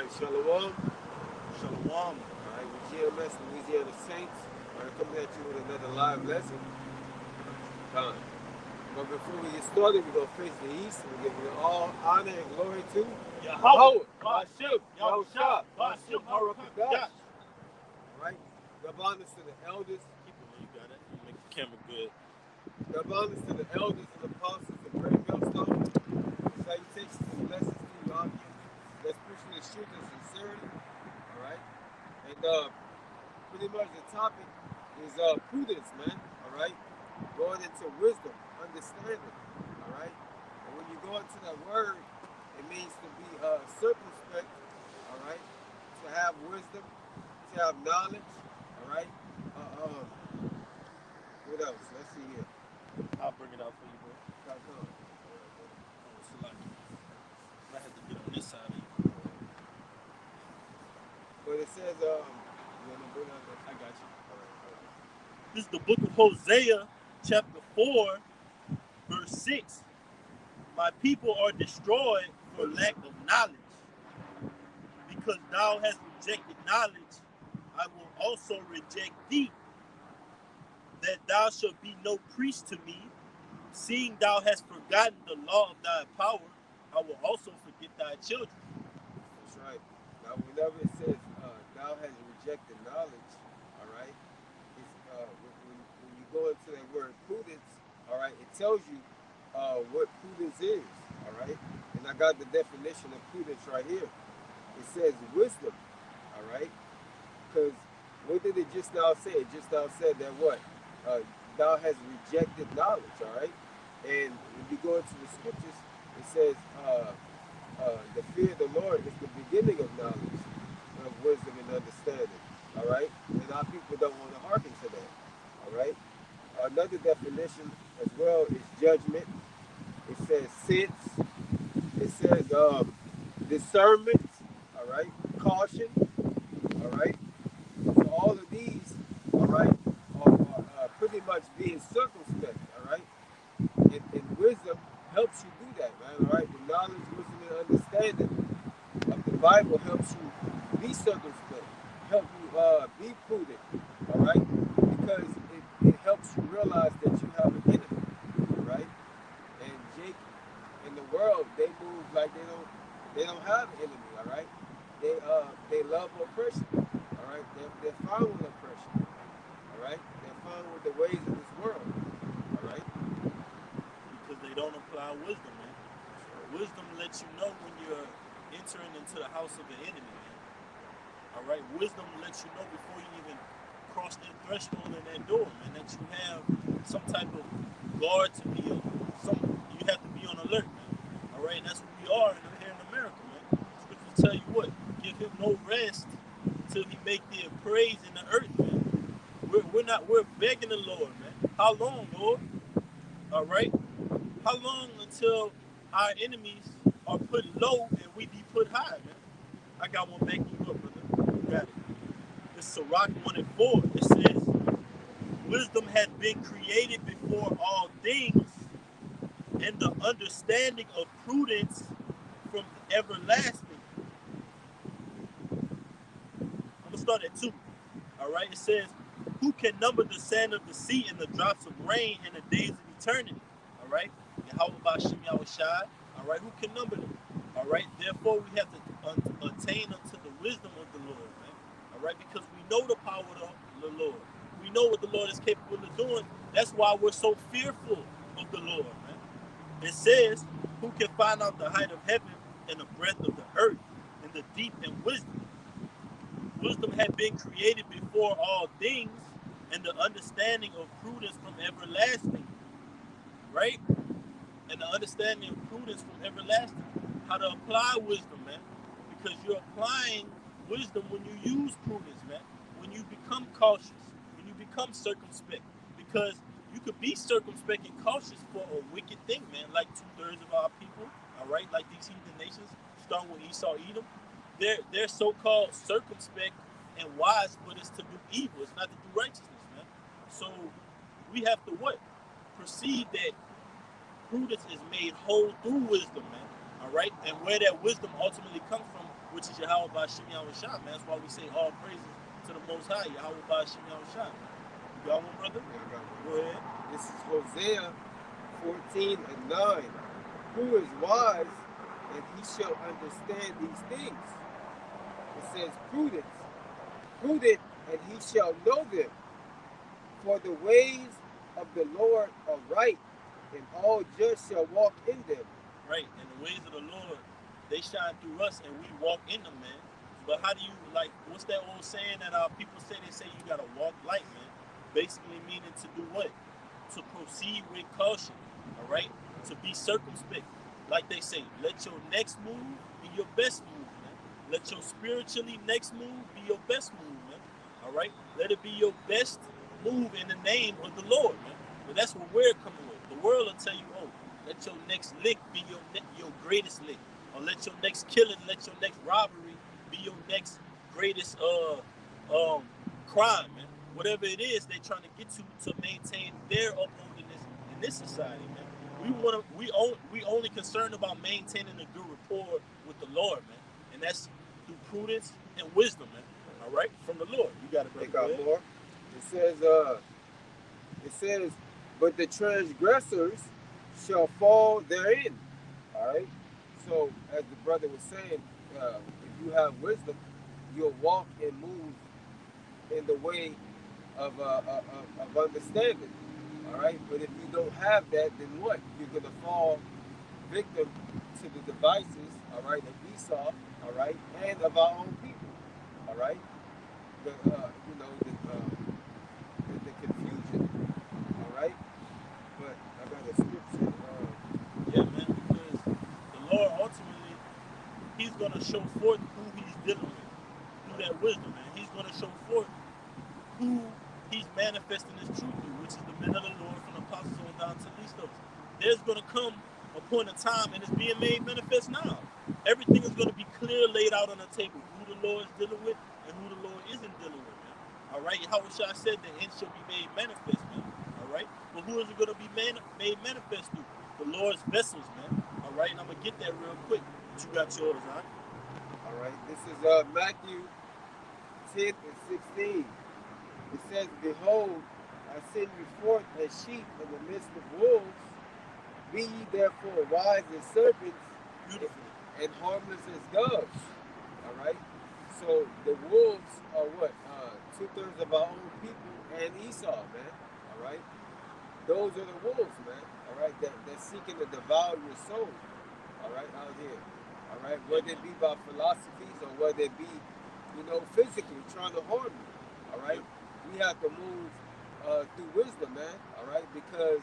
right, Shalom. Shalom. All right, with GMS Louisiana Saints. All right, coming at you with another live lesson. Done. But before we get started, we're going to face the east. We're giving all honor and glory to Yahweh. Yahweh, Bashim, Yahushua. Yahushua, Bashim, Barakadash. Gosh. All right, give honors to the elders. Keep it when you got it. Make the camera good. Give honors to the elders and apostles and great millstones. Salutations and blessings to you all. That's preaching the truth and sincerity. All right, and pretty much the topic is prudence, man. All right, going into wisdom, understanding. All right, and when you go into that word, it means to be circumspect. All right, to have wisdom, to have knowledge. All right. What else? Let's see here. I'll bring it out for you, bro. Dot com. Oh, it's a lot. I have to get on this side of you. But it says, you want to bring out the. I got you. All right. This is the book of Hosea, chapter 4, verse 6. My people are destroyed for lack of knowledge. Because thou hast rejected knowledge, I will also reject thee, that thou shalt be no priest to me. Seeing thou hast forgotten the law of thy power, I will also forget thy children. That's right. Now, whenever it says, thou has rejected knowledge, all right, it's, when you go into that word prudence, all right, it tells you what prudence is, all right? And I got the definition of prudence right here. It says wisdom, all right? Because what did it just now say? It just now said that what? Thou has rejected knowledge, all right? And when you go into the scriptures, it says the fear of the Lord is the beginning of knowledge, of wisdom and understanding, all right? And our people don't want to hearken to that, all right? Another definition as well is judgment. It says sense. It says discernment, all right? Caution, all right? So all of these, all right, are pretty much being circumspect, all right? And wisdom helps you do that, man, all right? The knowledge, wisdom, and understanding of the Bible helps you be circumspect, help you be prudent, all right? Because it helps you realize that you have an enemy, all right? And Jake in the world, they move like they don't have an enemy, all right? They love oppression, all right? They're fine with oppression, all right? They're fine with the ways of this world, all right? Because they don't apply wisdom, man. Wisdom lets you know when you're entering into the house of the enemy, man. All right, wisdom lets you know before you even cross that threshold in that door, man, that you have some type of guard to be on. You have to be on alert, man. All right, and that's what we are here in America, man. Scriptures tell you what, give him no rest till he make the praise in the earth, man. We're begging the Lord, man. How long, Lord? All right, how long until our enemies are put low and we be put high, man? I got one backing you up, brother. You got it. It's Sirach 1 and 4. It says, wisdom had been created before all things, and the understanding of prudence from everlasting. I'm going to start at 2. All right. It says, who can number the sand of the sea and the drops of rain in the days of eternity? All right. Yahweh Bashim Yahushai. All right. Who can number them? All right. Therefore, we have to attain unto the wisdom of the Lord, man. All right. Because we know the power of the Lord. We know what the Lord is capable of doing. That's why we're so fearful of the Lord, man. It says, who can find out the height of heaven and the breadth of the earth and the deep in wisdom? Wisdom had been created before all things, and the understanding of prudence from everlasting, right? And the understanding of prudence from everlasting. How to apply wisdom, man. Because you're applying wisdom when you use prudence, man. When you become cautious, when you become circumspect. Because you could be circumspect and cautious for a wicked thing, man. Like 2/3 of our people, all right? Like these heathen nations, starting with Esau, Edom. They're so-called circumspect and wise, but it's to do evil. It's not to do righteousness, man. So we have to what? Perceive that prudence is made whole through wisdom, man. All right, and where that wisdom ultimately comes from, which is Yahweh by Shem Yahweh Shah, man. That's why we say all praises to the Most High, Yahweh by Shem Yahweh Shah. You got one, brother? Yeah, I got one. Go ahead. This is Hosea 14 and 9. Who is wise, and he shall understand these things? It says, prudent, and he shall know them. For the ways of the Lord are right, and all just shall walk in them. Right, and the ways of the Lord, they shine through us, and we walk in them, man. But how do you, like, what's that old saying that people say? They say you gotta walk light, man. Basically meaning to do what? To proceed with caution, all right? To be circumspect. Like they say, let your next move be your best move, man. Let your spiritually next move be your best move, man. All right? Let it be your best move in the name of the Lord, man. But that's what we're coming with. The world will tell you, oh, let your next lick be your greatest lick. Or let your next killing, let your next robbery be your next greatest crime, man. Whatever it is they're trying to get to maintain their upholdingness in this society, man. We only concerned about maintaining a good rapport with the Lord, man. And that's through prudence and wisdom, man. All right? From the Lord. You got it, brother. They got more. It says, but the transgressors shall fall therein. All right. So, as the brother was saying, if you have wisdom, you'll walk and move in the way of understanding. All right. But if you don't have that, then what? You're gonna fall victim to the devices. All right, of Esau. All right, and of our own people. All right. The confusion. All right. But I got a scripture. Yeah, man, because the Lord ultimately, He's gonna show forth who He's dealing with through that wisdom, man. He's gonna show forth who He's manifesting His truth through, which is the men of the Lord from the apostles on down to the least of us. There's gonna come a point in time, and it's being made manifest now. Everything is gonna be clear, laid out on the table, who the Lord is dealing with and who the Lord isn't dealing with, man. All right, how Shah said the end shall be made manifest, man. All right, but who is it gonna be made manifest through? The Lord's vessels, man. All right, and I'm gonna get that real quick. But you got yours, huh? All right. This is Matthew 10 and 16. It says, "Behold, I send you forth as sheep in the midst of wolves. Be ye therefore wise as serpents Beautiful. and harmless as doves." All right. So the wolves are what? 2/3 of our own people and Esau, man. All right. Those are the wolves, man. All right. That's seeking to devour your soul. All right, out here. All right. Whether it be by philosophies or whether it be, physically trying to harm you. All right. We have to move through wisdom, man. All right, because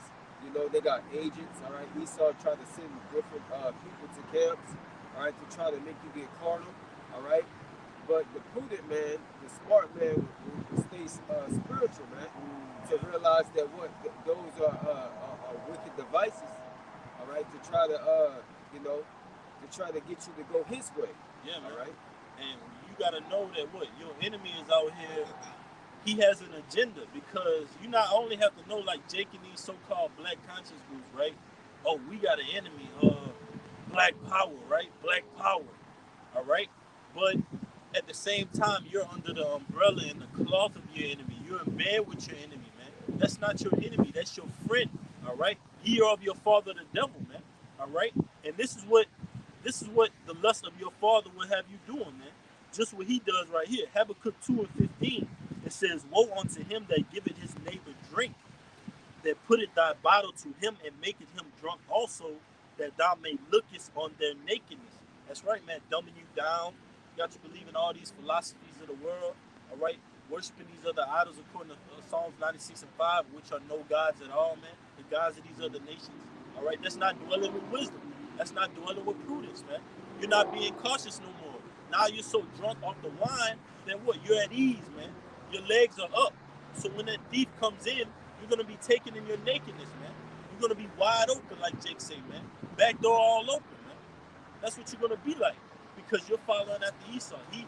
they got agents. All right, Esau tried to send different people to camps. All right, to try to make you get carnal. All right, but the prudent man, the smart man, will stay spiritual, man. To realize that those are wicked devices. All right, to try to get you to go his way. Yeah, man. All right, And you gotta know that what your enemy is out here. He has an agenda, because you not only have to know, like Jake and these so-called black conscience groups, right? Oh, we got an enemy, black power, right? Black power, all right? But at the same time, you're under the umbrella and the cloth of your enemy. You're in bed with your enemy, man. That's not your enemy. That's your friend, all right? Ye are of your father, the devil, man, all right? And this is what the lust of your father will have you doing, man. Just what he does right here. Habakkuk 2 and 15. It says, woe unto him that giveth his neighbor drink, that putteth thy bottle to him and maketh him drunk also, that thou may lookest on their nakedness. That's right, man. Dumbing you down. You got to believe in all these philosophies of the world. All right. Worshiping these other idols according to Psalms 96 and 5, which are no gods at all, man. The gods of these other nations. All right. That's not dwelling with wisdom. That's not dwelling with prudence, man. You're not being cautious no more. Now you're so drunk off the wine that what? You're at ease, man. Your legs are up. So when that thief comes in, you're gonna be taken in your nakedness, man. You're gonna be wide open, like Jake say, man. Back door all open, man. That's what you're gonna be like, because you're following after Esau. He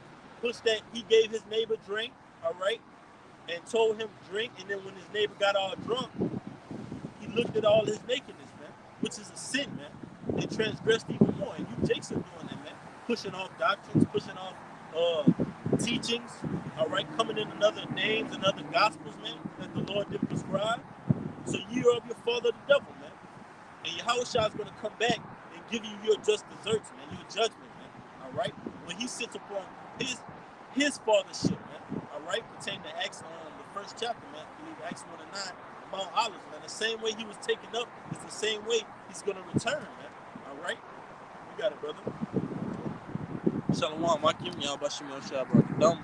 gave his neighbor drink, all right, and told him drink, and then when his neighbor got all drunk, he looked at all his nakedness, man, which is a sin, man. they transgressed even more. And you Jakes are doing that, man. Pushing off doctrines, pushing off teachings, all right, coming in another names and other gospels, man, that the Lord didn't prescribe. So you're of your father the devil, man. And Yahushua is going to come back and give you your just desserts, man, your judgment, man. All right? When he sits upon his fathership, man. All right? Pertaining to Acts the first chapter, man. I believe Acts 1 and 9, Mount Olives, man. The same way he was taken up is the same way he's going to return, man. All right? You got it, brother. Shalom, Makim, Yahbashim, Yoshua, Barakadam.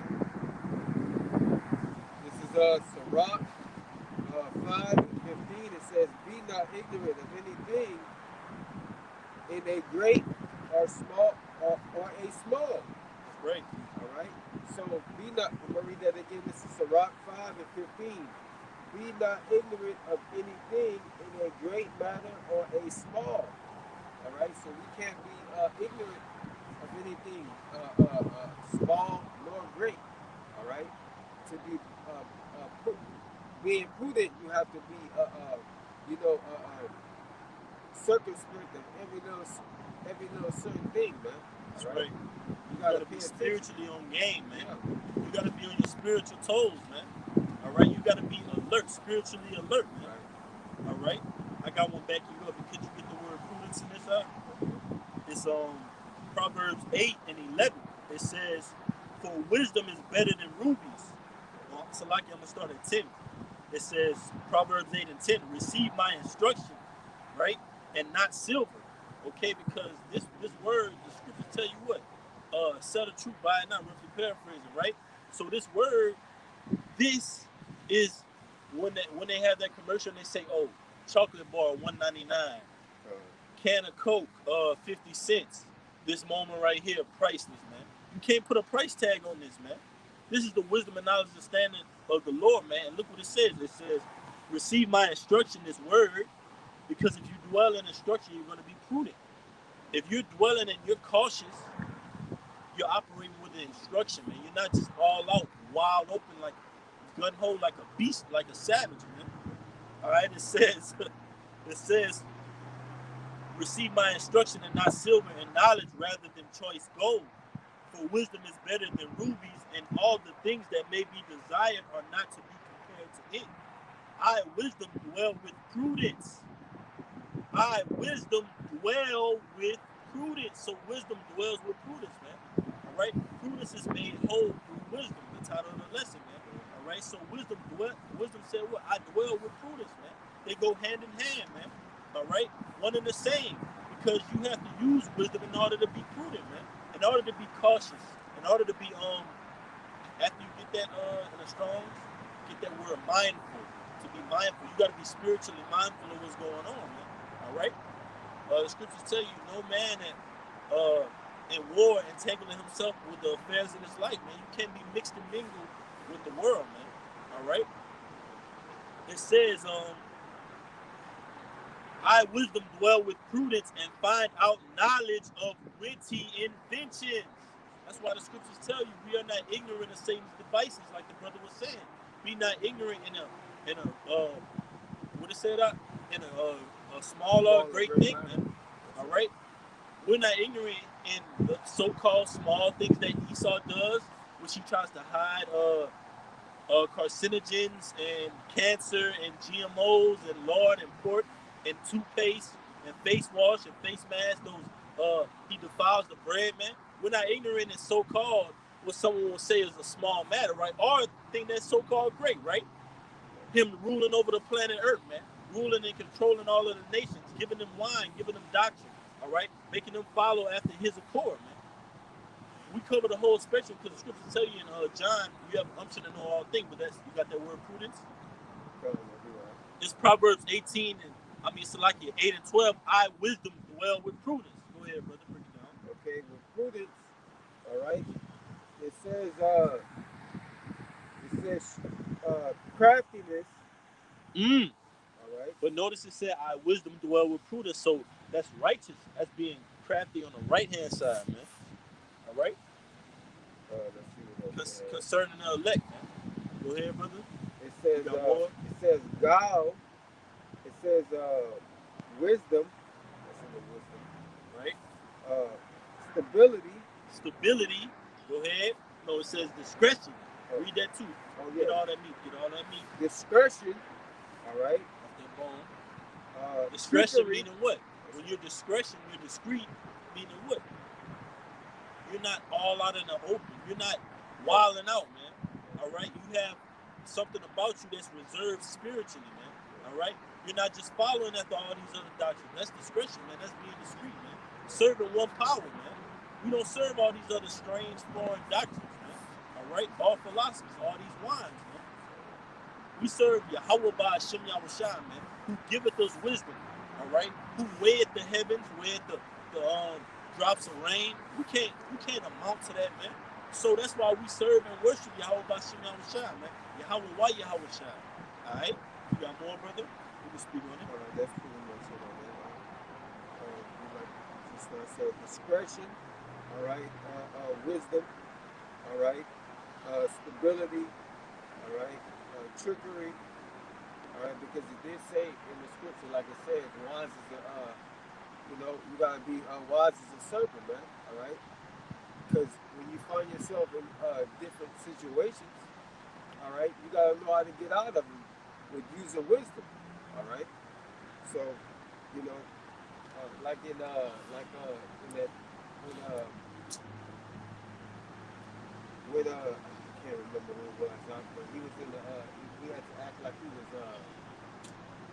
This is Sirach 5 and 15. It says, "Be not ignorant of anything in a great or small or a small." That's great. All right. So be not. I'm gonna read that again. This is Sirach 5 and 15. Be not ignorant of anything in a great matter or a small. All right. So we can't be ignorant of anything small nor great. All right. To be being prudent, you have to be you know circumspect of every little certain thing, man. That's All right. You You gotta gotta pay be attention. spiritually on game, man. Yeah. You gotta be on your spiritual toes, man. All right, you gotta be alert, spiritually alert, man. Right. All right, I got one backing you up. And could you get the word prudence in this out? It's Proverbs 8 and 11. It says, "For wisdom is better than rubies." Well, Salaki, I'm gonna start at 10. It says Proverbs 8 and 10. "Receive my instruction, right, and not silver." Okay, because this word, the scriptures tell you what, sell the truth, buy it not. Roughly paraphrasing, right? So this word, this is when they have that commercial and they say, "Oh, chocolate bar $1.99, can of Coke 50 cents." This moment right here, priceless, man. You can't put a price tag on this, man. This is the wisdom and knowledge and standing of the Lord, man. And look what it says. It says, "Receive my instruction," this word, because if you dwell in instruction, you're going to be prudent. If you're dwelling and you're cautious, you're operating with the instruction, man. You're not just all out, wild open, like gun ho, like a beast, like a savage, man. All right, it says, it says, "Receive my instruction and not silver, and knowledge rather than choice gold. For wisdom is better than rubies, and all the things that may be desired are not to be compared to it. I, wisdom, dwell with prudence." I, wisdom, dwell with prudence. So wisdom dwells with prudence, man. All right? Prudence is made whole through wisdom, the title of the lesson, man. All right? So wisdom said what? I dwell with prudence, man. They go hand in hand, man. All right? One and the same. Because you have to use wisdom in order to be prudent, man. In order to be cautious. In order to be, after you get that in a strong, get that word mindful. To be mindful, you got to be spiritually mindful of what's going on, man. All right. The scriptures tell you no man in war entangling himself with the affairs of this life, man. You can't be mixed and mingled with the world, man. All right. It says, "I, wisdom, dwell with prudence and find out knowledge of witty inventions." That's why the scriptures tell you we are not ignorant of Satan's devices, like the brother was saying. Be not ignorant in a what it said out in a smaller great thing, man. All right, we're not ignorant in the so-called small things that Esau does, which he tries to hide carcinogens and cancer and GMOs and lard and pork and toothpaste and face wash and face mask. He defiles the bread, man. We're not ignorant in so-called what someone will say is a small matter, right? Or a thing that's so-called great, right? Him ruling over the planet Earth, man. Ruling and controlling all of the nations, giving them wine, giving them doctrine, all right? Making them follow after his accord, man. We cover the whole spectrum because the scriptures tell you in John, you have unction to know all things, but that's you got that word prudence. It's Proverbs 18 and Salakia 8 and 12. I, wisdom, dwell with prudence. Go ahead, brother, break it down. Okay, with prudence, all right. It says craftiness. All right. But notice it said, "I, wisdom, dwell with prudence." So that's righteous. That's being crafty on the right hand side, man. All right. Let's see what else. Concerning the elect, man. Go ahead, brother. It says You got more? it says wisdom. That's in the wisdom. Uh, stability. Stability. Go ahead. No, it says discretion. Oh, Read that too. oh Get yeah. all that meat. Get all that meat. Discretion. All right. Off that bone. Discretion Trickery. meaning what? When you're discretion, you're discreet, meaning what? You're not all out in the open. You're not wilding out, man. All right? You have something about you that's reserved spiritually, man. All right? You're not just following after all these other doctrines. That's discretion, man. That's being discreet, man. Serving one power, man. We don't serve all these other strange foreign doctrines, man. All right? All philosophies, all these wines, man. We serve Yahweh by Hashem Yahushua, man, who giveth us wisdom, all right? Who weigheth the heavens, weigheth the drops of rain. We can't amount to that, man. So that's why we serve and worship Yahweh by Hashem Yahushua, man. Yahweh, why Yahushua? All right? You got more, brother? We can speak on it. That's pretty much it on that. Like just said, discretion. All right. Wisdom. All right. Stability. All right. Trickery. All right, because it did say in the scripture, like it says, wise as a, you gotta be wise as a serpent, man. All right, because when you find yourself in different situations, all right, you gotta know how to get out of them with using wisdom. All right, so you know, in that when I can't remember who it was, but he was in the he had to act like he was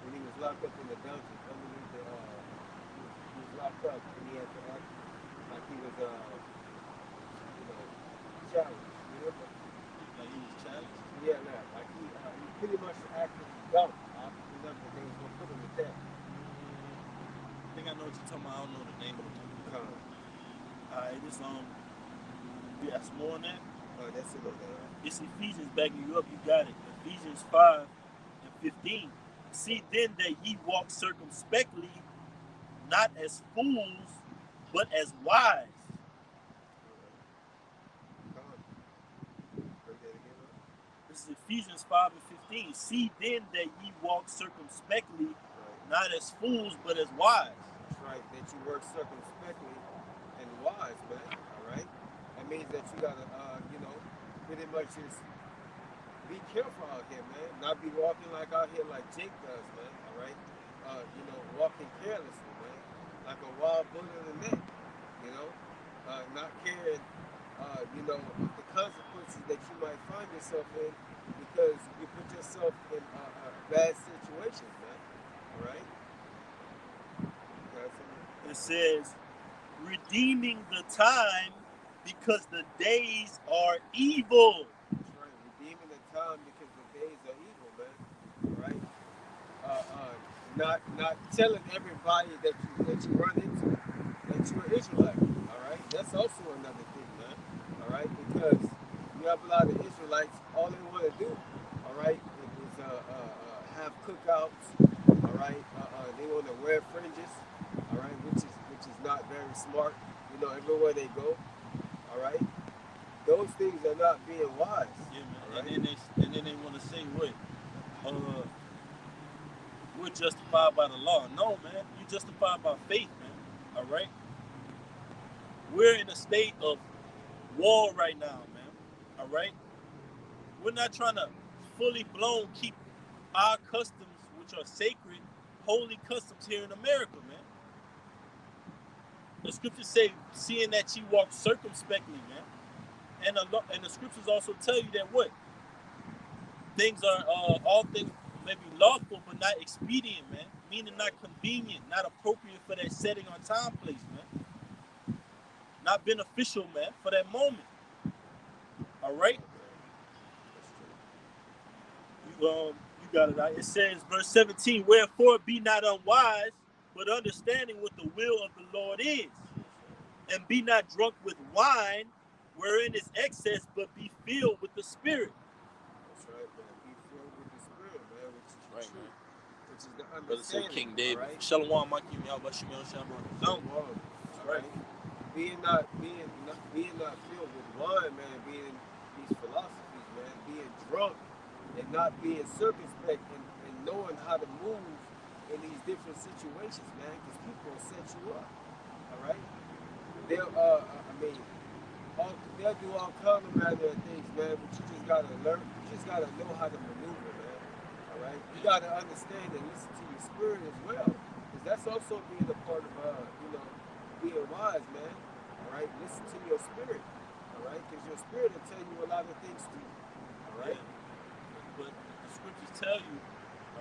when he was locked up in the dungeon underneath he was locked up and he had to act like he was challenged. You know? Like he was challenged? Yeah, nah, like he pretty much acted dumb. I remember they was gonna put him to death. I think I know what you're talking about. I don't know the name of the movie. Alright, this you got some more on that? That's it on that. It's Ephesians backing you up. You got it. Ephesians 5:15. See then that ye walk circumspectly, not as fools, but as wise. This is Ephesians 5:15. See then that ye walk circumspectly, not as fools, but as wise. That's right. That you work circumspectly and wise, man. All right. That means that you gotta, pretty much just be careful out here, man. Not be walking like out here like Jake does, man. All right. Walking carelessly, man, like a wild bull in the net. You know, not caring, the consequences that you might find yourself in because you put yourself in bad situations, man. All right. It says, redeeming the time because the days are evil. That's right. Redeeming the time because the days are evil, man. All right. Not telling everybody that you run into that you're an Israelite. All right. That's also another thing, man. All right. Because you have a lot of Israelites. All they want to do, all right, is have cookouts. All right. They want to wear fringes. All right, which is not very smart. Everywhere they go. All right. Those things are not being wise. Yeah, man. Right? And then they want to say what? We're justified by the law. No, man. You're justified by faith, man. All right. We're in a state of war right now, man. All right. We're not trying to fully blown keep our customs, which are sacred, holy customs here in America, man. The scriptures say, seeing that ye walk circumspectly, man. And the scriptures also tell you that what? Things are, all things may be lawful, but not expedient, man. Meaning not convenient, not appropriate for that setting or time place, man. Not beneficial, man, for that moment. All right? You got it right. It says, verse 17, wherefore be not unwise, but understanding what the will of the Lord is. And be not drunk with wine, wherein is excess, but be filled with the Spirit. That's right, man. Be filled with the Spirit, man, which is right, true. Man. Which is the understanding. Brother said King David. Right? Shalom, Maki, Yahweh, Shalom. All right. Being not filled with wine, man, being these philosophies, man, being drunk and not being circumspect and knowing how to move in these different situations, man, because people will set you up. All right? they'll, I mean, they'll do all kind of manner of things, man. But you just gotta learn. You just gotta know how to maneuver, man. All right. You gotta understand and listen to your spirit as well, because that's also being a part of, being wise, man. All right. Listen to your spirit. All right, because your spirit will tell you a lot of things too. All right. Yeah. But the scriptures tell you,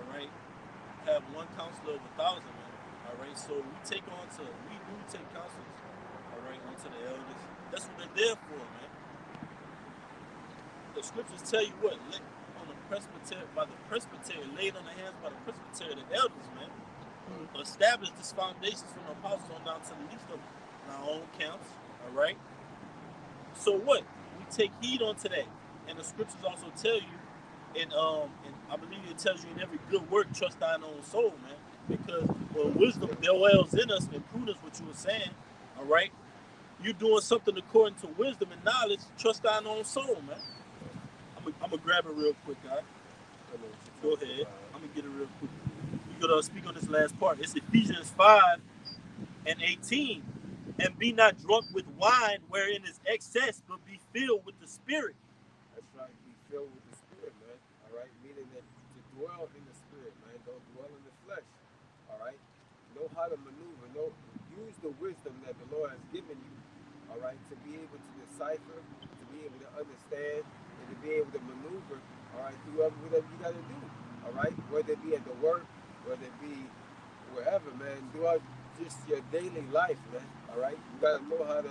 all right, have one counselor of 1,000, man. All right, so we do take counselors, all right, onto the elders. That's what they're there for, man. The scriptures tell you what, on the presbytery, by the presbytery, laid on the hands by the presbytery, the elders, man, who established this foundation from the apostles on down to the least of them, in our own counts, all right. So what? We take heed onto that, and the scriptures also tell you, and I believe it tells you in every good work, trust thine own soul, man. Because when wisdom dwells in us, and prudence, what you were saying, all right, you doing something according to wisdom and knowledge, trust thine own soul, man. I'm gonna grab it real quick, guy. Go ahead. I'm gonna get it real quick. You gotta speak on this last part. It's Ephesians 5:18. And be not drunk with wine wherein is excess, but be filled with the Spirit. That's right. Be filled with the spirit, man. All right. Meaning that to dwell in the spirit, man. Don't dwell in the flesh. All right. Know how to maneuver. Use the wisdom that the Lord has given you. All right. To be able to decipher, to be able to understand, and to be able to maneuver. All right. Through whatever you got to do. All right. Whether it be at the work, whether it be wherever, man. Throughout just your daily life, man. All right. You got to know how to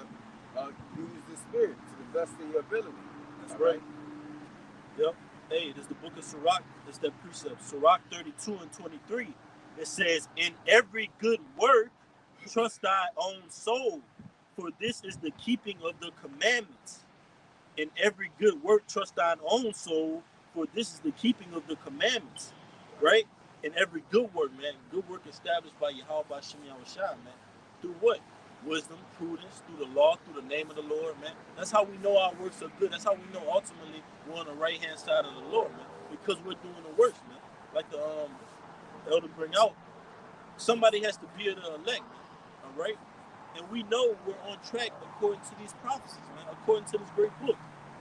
use the spirit to the best of your ability. That's All right. right. Yep. Hey, this is the book of Sirach. It's that precept. Sirach 32:23. It says, in every good work, trust thy own soul, for this is the keeping of the commandments. In every good work, trust thine own soul, for this is the keeping of the commandments. Right. Right? In every good work, man. Good work established by Yahweh Shem Yahushua, man. Through what? Wisdom, prudence, through the law, through the name of the Lord, man. That's how we know our works are good. That's how we know ultimately we're on the right hand side of the Lord, man. Because we're doing the works, man. Like the elder bring out, somebody has to be the elect, man. All right? And we know we're on track according to these prophecies, man, according to this great book.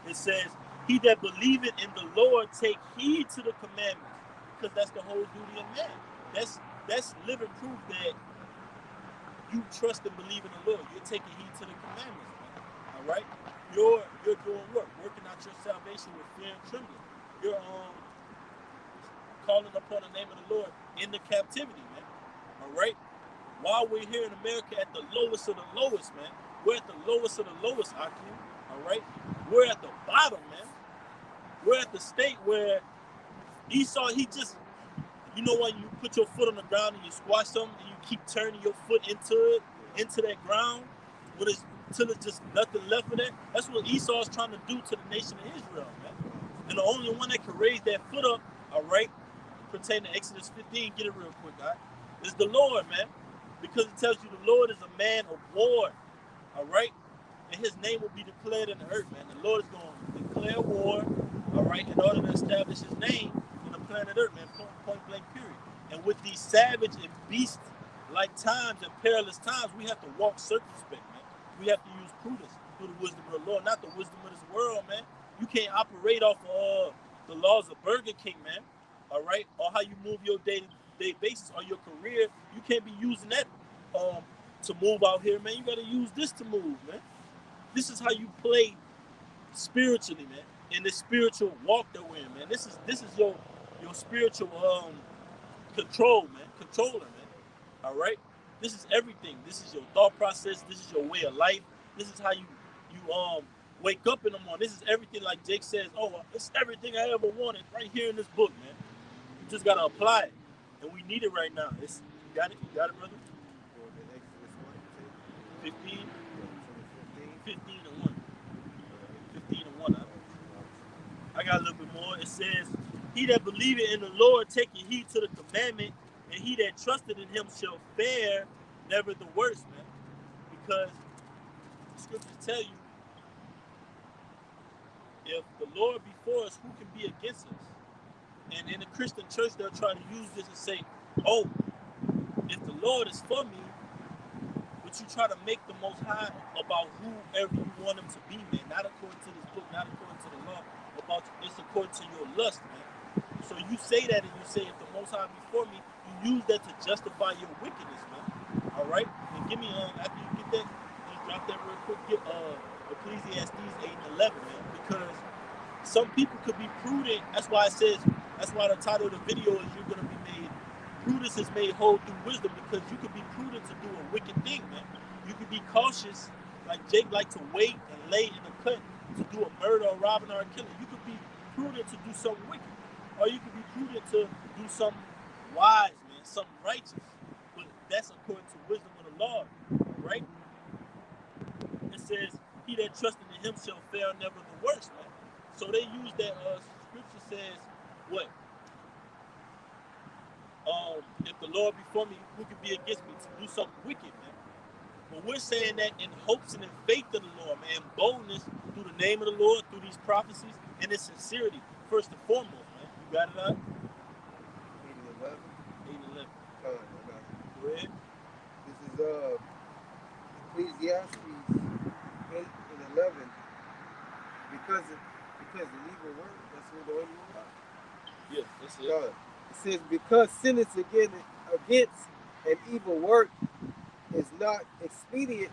It says, he that believeth in the Lord take heed to the commandments, because that's the whole duty of man. That's living proof that you trust and believe in the Lord. You're taking heed to the commandments, man. All right? You're doing work, working out your salvation with fear and trembling. You're calling upon the name of the Lord in the captivity, man. All right? While we're here in America at the lowest of the lowest, man. We're at the lowest of the lowest, Akim. All right? We're at the bottom, man. We're at the state where Esau, he just, you know, when you put your foot on the ground and you squash something and you keep turning your foot into that ground, when it's till it's just nothing left of that. That's what Esau is trying to do to the nation of Israel, man. And the only one that can raise that foot up, all right, pertaining to Exodus 15, get it real quick, guy, is the Lord, man. Because it tells you the Lord is a man of war, all right? And his name will be declared in the earth, man. The Lord is going to declare war, all right, in order to establish his name in the planet earth, man, point blank, period. And with these savage and beast-like times and perilous times, we have to walk circumspect, man. We have to use prudence through the wisdom of the Lord, not the wisdom of this world, man. You can't operate off of the laws of Burger King, man, all right, or how you move your day-to-day basis or your career. You can't be using that to move out here, man. You got to use this to move, man. This is how you play spiritually, man. In the spiritual walk that we're in, man. This is your spiritual control, man. Controller, man. All right. This is everything. This is your thought process. This is your way of life. This is how you wake up in the morning. This is everything. Like Jake says, oh, it's everything I ever wanted right here in this book, man. You just gotta apply it, and we need it right now. You got it. You got it, brother. Or the Exodus what? 15, Yeah, 15. 15 and 1. All right. 15 and 1. Wow. I got a little bit more. It says, he that believeth in the Lord taketh heed to the commandment, and he that trusted in him shall fare never the worst, man. Because the scriptures tell you, if the Lord be for us, who can be against us? And in the Christian church, they'll try to use this and say, oh, if the Lord is for me, which but you try to make the Most High about whoever you want him to be, man. Not according to this book, not according to the law. It's according to your lust, man. So you say that, and you say, if the Most High before me, you use that to justify your wickedness, man. All right, and give me after you get that, just drop that real quick. Get Ecclesiastes 8:11, man, because some people could be prudent. That's why it says. That's why the title of the video is "You're gonna be made." Prudence is made whole through wisdom, because you could be prudent to do a wicked thing, man. You could be cautious, like Jake like to wait and lay in the cut to do a murder or robbing or a killing. You could be prudent to do something wicked, or you could be prudent to do something wise, man, something righteous. But that's according to wisdom of the Lord, right? It says, "He that trusted in him shall fail never the worst," man. So they use that scripture says what? If the Lord before me, who can be against me to do something wicked, man? But we're saying that in hopes and in faith of the Lord, man, boldness through the name of the Lord, through these prophecies, and in sincerity, first and foremost, man. You got it out? 8:11. 8:11. I got it. Go ahead. This is Ecclesiastes 8:11. Because the evil word, that's what the only one. Yeah, that's it. God. It says, because sinners against an evil work is not expedient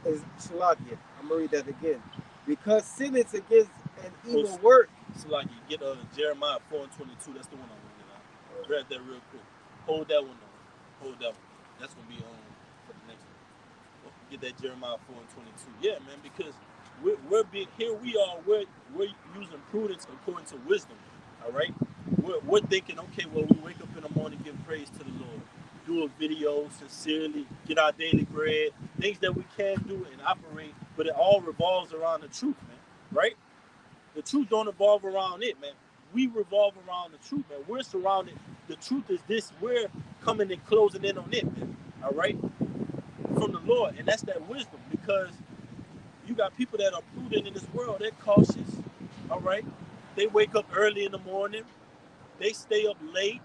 as Shalakia. I'm gonna read that again. Because sinners against an evil work. So like you get Jeremiah 4:22. That's the one I want to get out. Grab that real quick. Hold that one on. Hold that one. That's gonna be on for the next one. Get that Jeremiah 4:22. Yeah, man, because we're being here. We're using prudence according to wisdom. All right. We're thinking, okay, well, we wake up in the morning, give praise to the Lord, do a video sincerely, get our daily bread, things that we can do and operate, but it all revolves around the truth, man. Right? The truth don't revolve around it, man. We revolve around the truth, man. We're surrounded. The truth is this. We're coming and closing in on it, man. All right, from the Lord, and that's that wisdom, because you got people that are prudent in this world. They're cautious. All right, they wake up early in the morning. They stay up late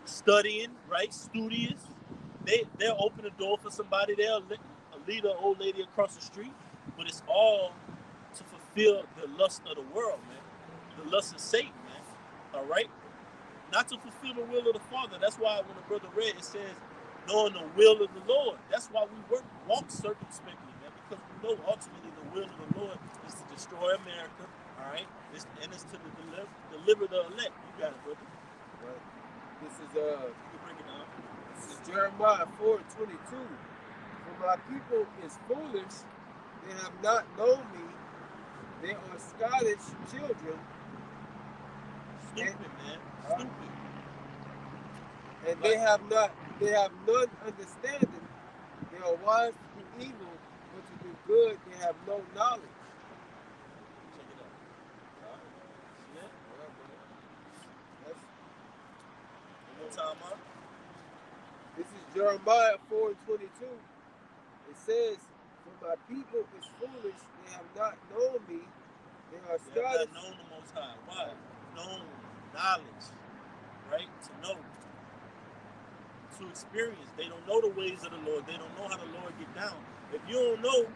studying, right? Studious. They'll open the door for somebody. They'll lead an old lady across the street, but it's all to fulfill the lust of the world, man. The lust of Satan, man. All right, not to fulfill the will of the Father. That's why when the brother read, it says, knowing the will of the Lord. That's why we walk circumspectly, man, because we know ultimately the will of the Lord is to destroy America, all right? And it's to deliver the elect. You got it, brother. Right. This is You can bring it down. This is Jeremiah 4:22. For my people is foolish; they have not known me. They are Scottish children. Stupid, man. Stupid. And they have none understanding. They are wise to do evil, but to do good they have no knowledge. Check it out. All right. See that? That's, One more time, huh? this is Jeremiah 4:22. It says, for my people is foolish, they have not known me. They are They have Scottish. not known the Most High. Why? Known, knowledge, right? To know, to experience. They don't know the ways of the Lord. They don't know how the Lord get down. If you don't know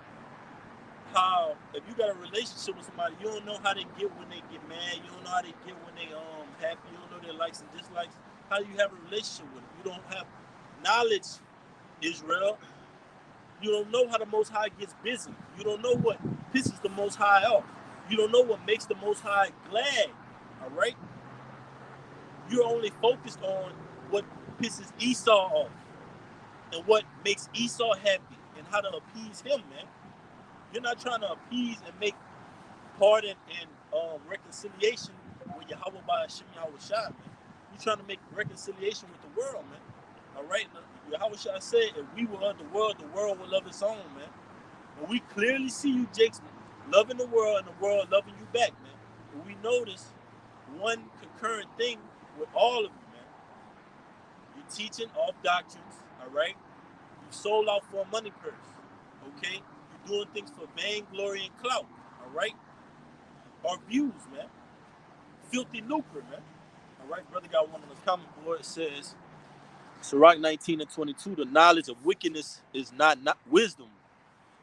if you got a relationship with somebody, you don't know how they get when they get mad. You don't know how they get when they happy. You don't know their likes and dislikes. How do you have a relationship with them? You don't have knowledge, Israel. You don't know how the Most High gets busy. You don't know what pisses the Most High off. You don't know what makes the Most High glad. All right? You're only focused on what pisses Esau off and what makes Esau happy and how to appease him, man. You're not trying to appease and make pardon and reconciliation with Yahweh by Hashem Yahweh Shai, man. You're trying to make reconciliation with the world, man. All right? Yahweh Shai said, if we were of the world will love its own, man. And we clearly see you, Jakes, loving the world and the world loving you back, man. But we notice one concurrent thing with all of you, man. You're teaching off doctrines, all right? You sold out for a money purse, okay? You're doing things for vainglory and clout, all right? Our views, man. Filthy lucre, man. All right, brother got one on the comment board. It says, Sirach 19 and 22, the knowledge of wickedness is not wisdom,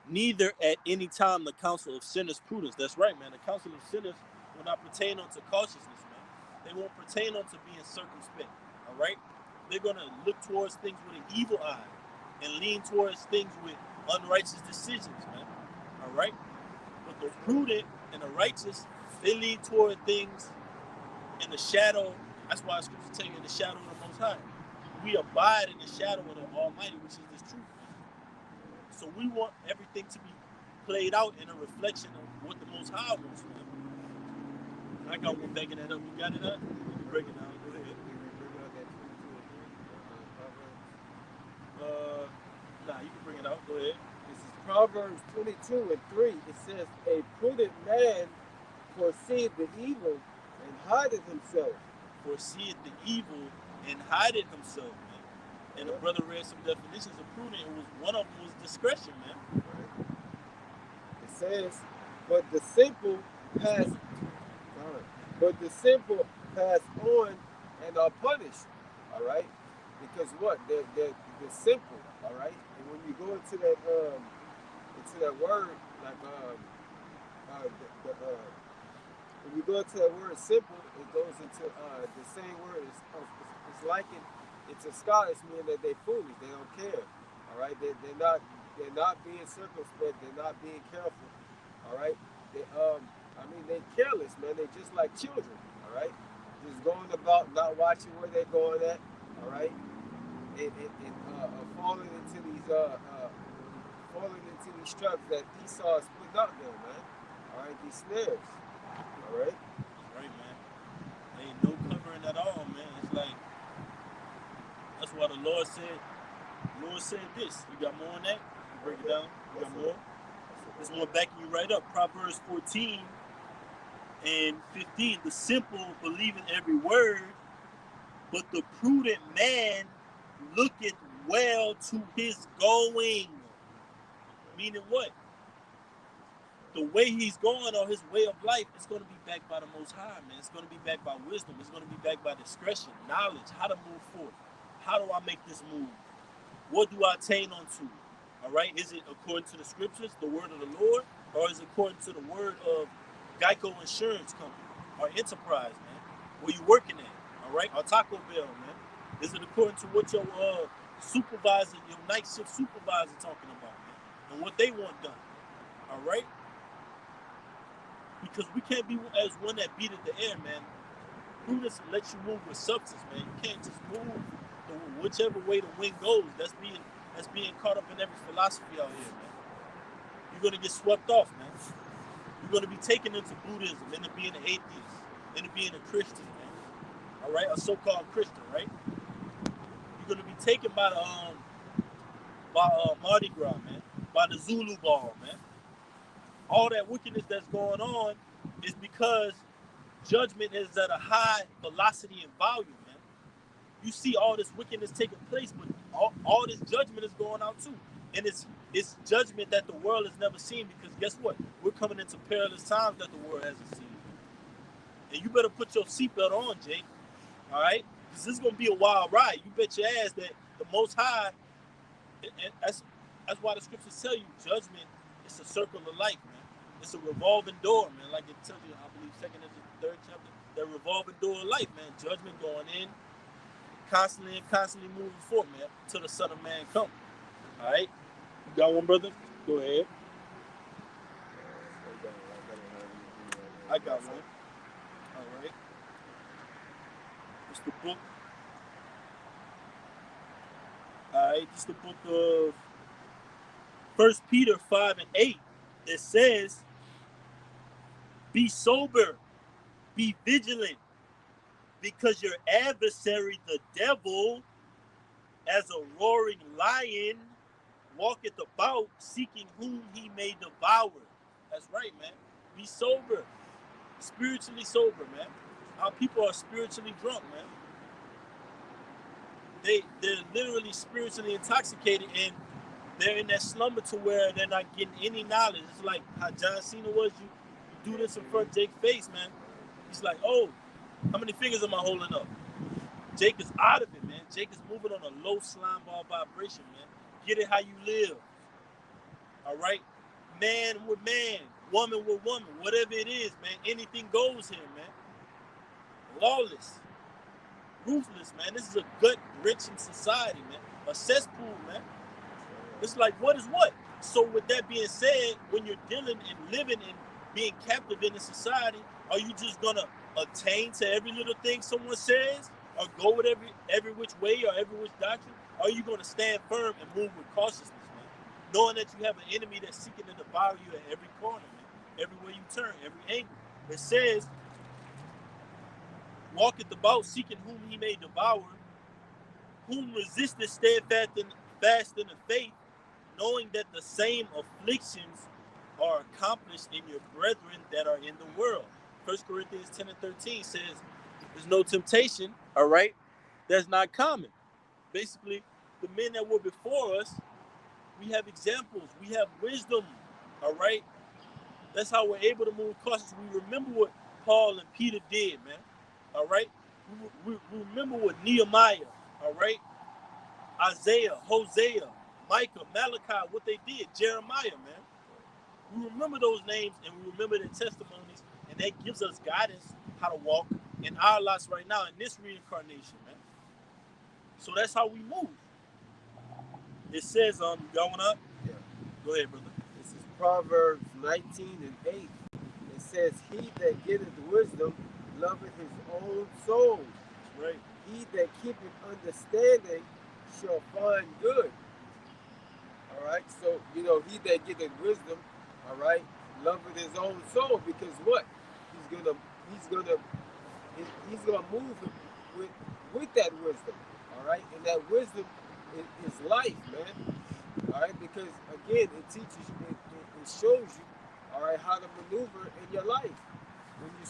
neither at any time the counsel of sinners prudence. That's right, man. The counsel of sinners will not pertain unto cautiousness, man. They won't pertain unto being circumspect, all right? They're going to look towards things with an evil eye and lean towards things with unrighteous decisions, man, all right? But the prudent and the righteous, they lean toward things in the shadow. That's why scripture tell you in the shadow of the Most High. We abide in the shadow of the Almighty, which is this truth, man. So we want everything to be played out in a reflection of what the Most High wants, man. I got one backing that up. You got it up? You break it down. Go ahead. Nah, you can bring it out. Go ahead. This is Proverbs 22 and 3. It says, a prudent man foreseeth the evil and hideth himself. Foreseeth the evil and hideth himself, man. And the brother read some definitions of prudent. It was one of them was discretion, man. Right. It says, but the simple pass on and are punished. All right, because what they're simple. All right, and when you go into that word like when you go into that word simple, it goes into the same word. It's like it's a Scottish meaning that they foolish. They don't care. All right, they're not being circumspect. They're not being careful. All right, they're careless, man. They're just like children. All right, just going about, not watching where they're going at. All right, and falling into these traps that Esau has put out there, man. All right, these snares. All right. Right, man. There ain't no covering at all, man. It's like, that's why the Lord said this. You got more on that? You break it down. You got more? This one backing you right up. Proverbs 14 and 15. The simple believe in every word, but the prudent man looketh well to his going. Meaning what? The way he's going or his way of life is going to be backed by the Most High, man. It's going to be backed by wisdom. It's going to be backed by discretion, knowledge, how to move forward. How do I make this move? What do I attain unto? All right? Is it according to the scriptures, the word of the Lord, or is it according to the word of Geico Insurance Company or Enterprise, man? Where you working at? All right? Or Taco Bell, man? Is it according to what your supervisor, your night shift supervisor talking about, man? And what they want done? All right? Because we can't be as one that beat at the air, man. Prudence lets you move with substance, man. You can't just move whichever way the wind goes. That's being caught up in every philosophy out here, man. You're gonna get swept off, man. You're gonna be taken into Buddhism, into being an atheist, into being a Christian, man. All right, a so-called Christian, right? You're gonna be taken by Mardi Gras, man, by the Zulu ball, man. All that wickedness that's going on is because judgment is at a high velocity and volume, man. You see all this wickedness taking place, but all this judgment is going out too. And it's judgment that the world has never seen, because guess what? We're coming into perilous times that the world hasn't seen. And you better put your seatbelt on, Jake. All right? Because this is going to be a wild ride. You bet your ass that the Most High, and that's why the scriptures tell you judgment is a circle of life, man. It's a revolving door, man. Like it tells you, I believe, 2nd and 3rd chapter, the revolving door of life, man. Judgment going in, constantly moving forward, man, till the Son of Man come. All right? You got one, brother? Go ahead. I got one. All right. It's the book. All right. It's the book of 1 Peter 5 and 8. It says, be sober, be vigilant, because your adversary, the devil, as a roaring lion, walketh about, seeking whom he may devour. That's right, man. Be sober. Spiritually sober, man. Our people are spiritually drunk, man. They're literally spiritually intoxicated, and they're in that slumber to where they're not getting any knowledge. It's like how John Cena was. You do this in front of Jake's face, man. He's like, oh, how many fingers am I holding up? Jake is out of it, man. Jake is moving on a low slime ball vibration, man. Get it how you live. All right? Man with man, woman with woman, whatever it is, man. Anything goes here, man. Lawless, ruthless, man. This is a gut-wrenching society, man. A cesspool, man. It's like, what is what? So with that being said, when you're dealing and living and being captive in a society, are you just gonna attain to every little thing someone says, or go with every which way or every which doctrine? Or are you gonna stand firm and move with cautiousness, man, knowing that you have an enemy that's seeking to devour you at every corner, man, everywhere you turn, every angle? It says, "Walketh about, seeking whom he may devour, whom resisteth fast in the faith, knowing that the same afflictions are accomplished in your brethren that are in the world." 1 Corinthians 10 and 13 says, there's no temptation, all right, that's not common. Basically, the men that were before us, we have examples, we have wisdom, all right? That's how we're able to move cautious. We remember what Paul and Peter did, man, all right? We remember what Nehemiah, all right? Isaiah, Hosea, Micah, Malachi, what they did, Jeremiah, man. We remember those names and we remember their testimonies, and that gives us guidance how to walk in our lives right now in this reincarnation, man. So that's how we move. It says, going up. Yeah. Go ahead, brother. This is Proverbs 19 and 8. It says, "He that getteth wisdom loveth his own soul. That's right. He that keepeth understanding shall find good." All right. So, he that getteth wisdom, all right, loveth his own soul, because what? He's gonna he's gonna move with that wisdom. All right. And that wisdom is life, man. All right, because again, it teaches you, it shows you, all right, how to maneuver in your life. When you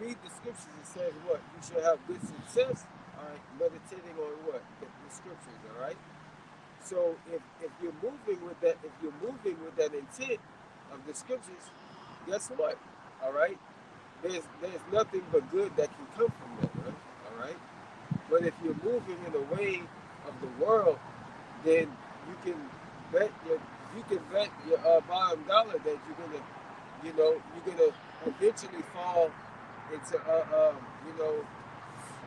read the scriptures, it says what? You shall have good success, all right, meditating on what? The scriptures, all right. So if you're moving with that intent of the scriptures, guess what? All right, there's nothing but good that can come from that, right? All right. But if you're moving in a way of the world, then you can bet your bottom dollar that you're gonna eventually fall into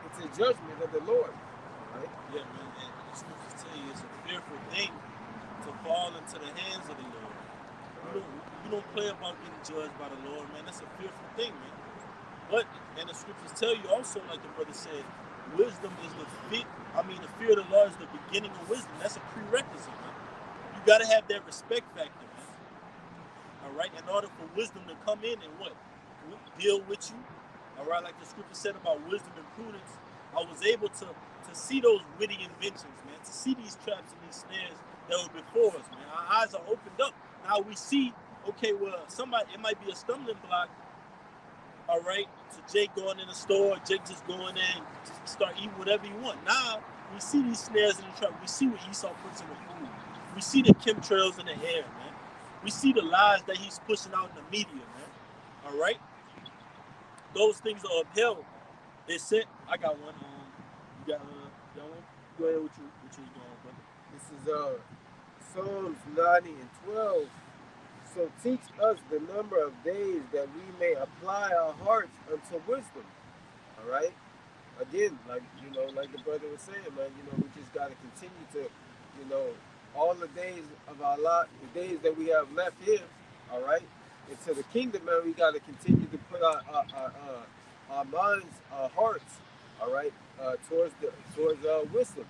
into judgment of the Lord. All right? Yeah, man. And the scriptures tell you it's a fearful thing to fall into the hands of the Lord. You don't play about getting judged by the Lord, man. That's a fearful thing, man. But and the scriptures tell you also, like the brother said, wisdom is the fear of the Lord is the beginning of wisdom. That's a prerequisite, man. You gotta have that respect factor, man. All right, in order for wisdom to come in and what? Deal with you. All right, like the scripture said about wisdom and prudence, I was able to see those witty inventions, man, to see these traps and these snares that were before us, man. Our eyes are opened up. Now we see, okay, well, it might be a stumbling block, all right, to Jake going in the store, Jake just going in, just start eating whatever you want. Now we see these snares in the trap. We see what Esau puts in the food. We see the chemtrails in the air, man. We see the lies that he's pushing out in the media, man. All right, those things are upheld. They said, I got one. You got one? Go ahead with you going, brother. This is Psalms 90 and 12. "So teach us the number of days that we may apply our hearts unto wisdom." All right. Again, like the brother was saying, man. We just gotta continue to, all the days of our life, the days that we have left here. All right. Into the kingdom, man. We gotta continue to put our minds, our hearts, all right, towards wisdom.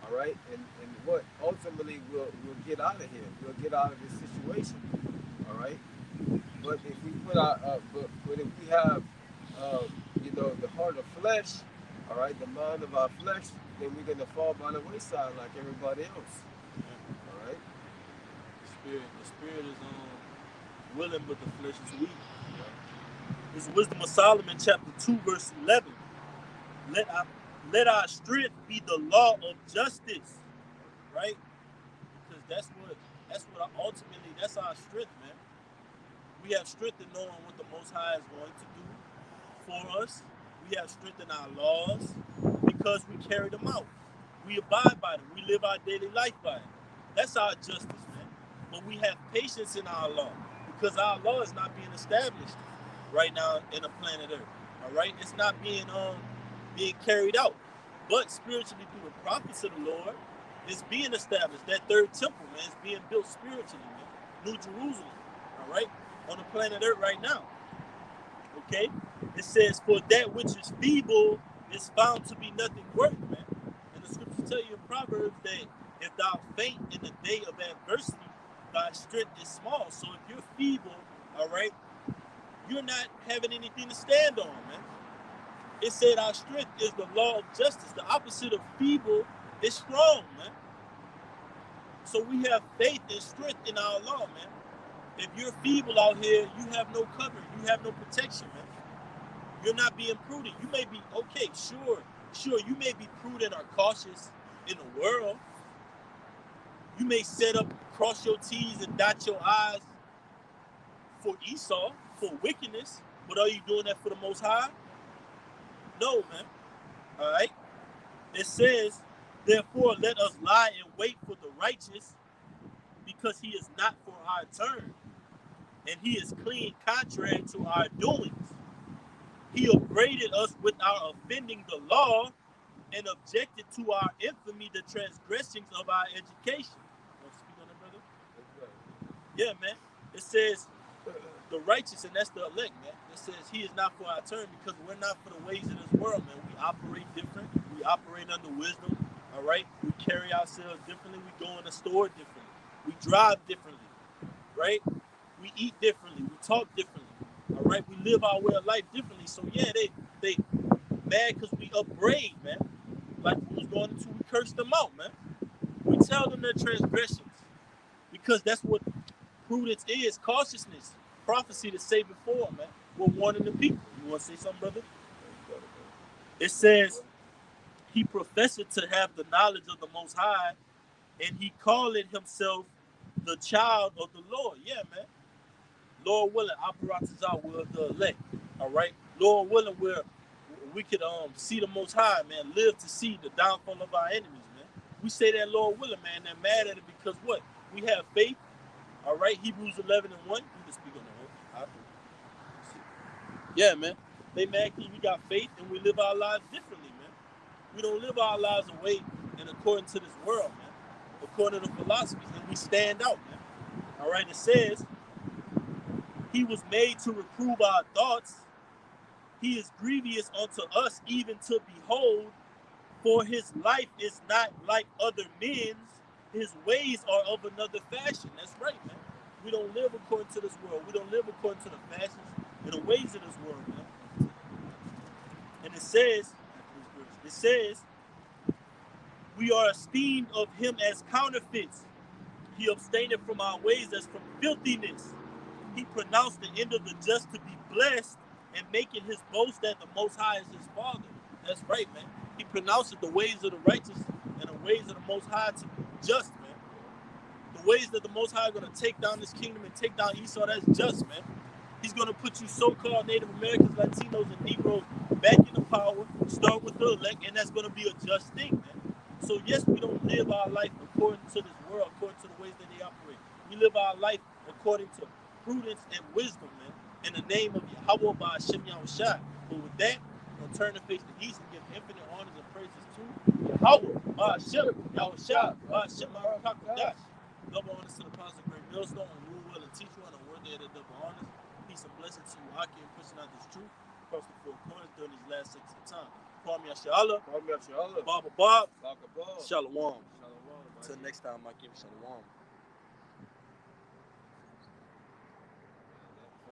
All right, and what ultimately we'll get out of here. We'll get out of this situation. All right. But if we put but if we have, the heart of flesh, all right, the mind of our flesh, then we're gonna fall by the wayside like everybody else. All right. The spirit is willing, but the flesh is weak. This is Wisdom of Solomon, chapter 2, verse 11. Let our strength be the law of justice, right? Because that's what ultimately, that's our strength, man. We have strength in knowing what the Most High is going to do for us. We have strength in our laws because we carry them out. We abide by them. We live our daily life by it. That's our justice, man. But we have patience in our law because our law is not being established right now in the planet Earth. All right, it's not being carried out, but spiritually through the prophets of the Lord, it's being established. That third temple, man, is being built spiritually, man. New Jerusalem, all right, on the planet Earth right now. Okay, it says, "For that which is feeble is found to be nothing worth," man. And the scriptures tell you in Proverbs that if thou faint in the day of adversity, thy strength is small. So if you're feeble, all right, you're not having anything to stand on, man. It said our strength is the law of justice. The opposite of feeble is strong, man. So we have faith and strength in our law, man. If you're feeble out here, you have no covering, you have no protection, man. You're not being prudent. You may be okay, sure, you may be prudent or cautious in the world. You may set up, cross your T's and dot your I's for Esau, for wickedness, but are you doing that for the Most High? No, man. All right. It says, "Therefore, let us lie in wait for the righteous, because he is not for our turn, and he is clean contrary to our doings. He upbraided us with our offending the law, and objected to our infamy, the transgressions of our education." Want to speak on that, brother? Yeah, man. It says the righteous, and that's the elect, man. It says he is not for our turn because we're not for the ways of this world, man. We operate different. We operate under wisdom, all right? We carry ourselves differently. We go in the store differently. We drive differently, right? We eat differently. We talk differently, all right? We live our way of life differently. So, yeah, they mad because we upbraid, man. Like we was going into, we curse them out, man. We tell them their transgressions because that's what prudence is, cautiousness, prophecy to say before, man. We're warning the people. You want to say something, brother? It says, he professed to have the knowledge of the Most High, and he called himself the child of the Lord. Yeah, man. Lord willing, Aparatazah will the elect. All right. Lord willing, we could see the Most High, man, live to see the downfall of our enemies, man. We say that Lord willing, man. They're mad at it because what? We have faith. All right. Hebrews 11:1. You can speak on the whole. Yeah, man. They mad because we got faith and we live our lives differently, man. We don't live our lives away and according to this world, man. According to the philosophies, and we stand out, man. All right. It says, he was made to reprove our thoughts. He is grievous unto us, even to behold. For his life is not like other men's. His ways are of another fashion. That's right, man. We don't live according to this world. We don't live according to the fashions and the ways of this world, man. And it says, we are esteemed of him as counterfeits. He abstained from our ways as from filthiness. He pronounced the end of the just to be blessed, and making his boast that the Most High is his Father. That's right, man. He pronounced the ways of the righteous and the ways of the Most High to be just, man. The ways that the Most High are going to take down this kingdom and take down Esau, that's just, man. He's going to put you so-called Native Americans, Latinos, and Negroes back into power, start with the elect, and that's going to be a just thing, man. So, yes, we don't live our life according to this world, according to the ways that they operate. We live our life according to prudence and wisdom, man, in the name of Yahweh by Hashem Yahushua. But with that, we'll turn to face the east and give infinite honors and praises to Yahweh by Hashem Yahushua by Hashem Yahushua. Double honors to the positive great millstone and rule well and teach one and worthy of the double honors. Peace and blessings to you, Aki, and pushing out this truth across the four corners during these last 6 of time. Call me Ashala, Baba Bob, Baka Bob. Shalom. Shalom. Until next time, Maki, Shalom.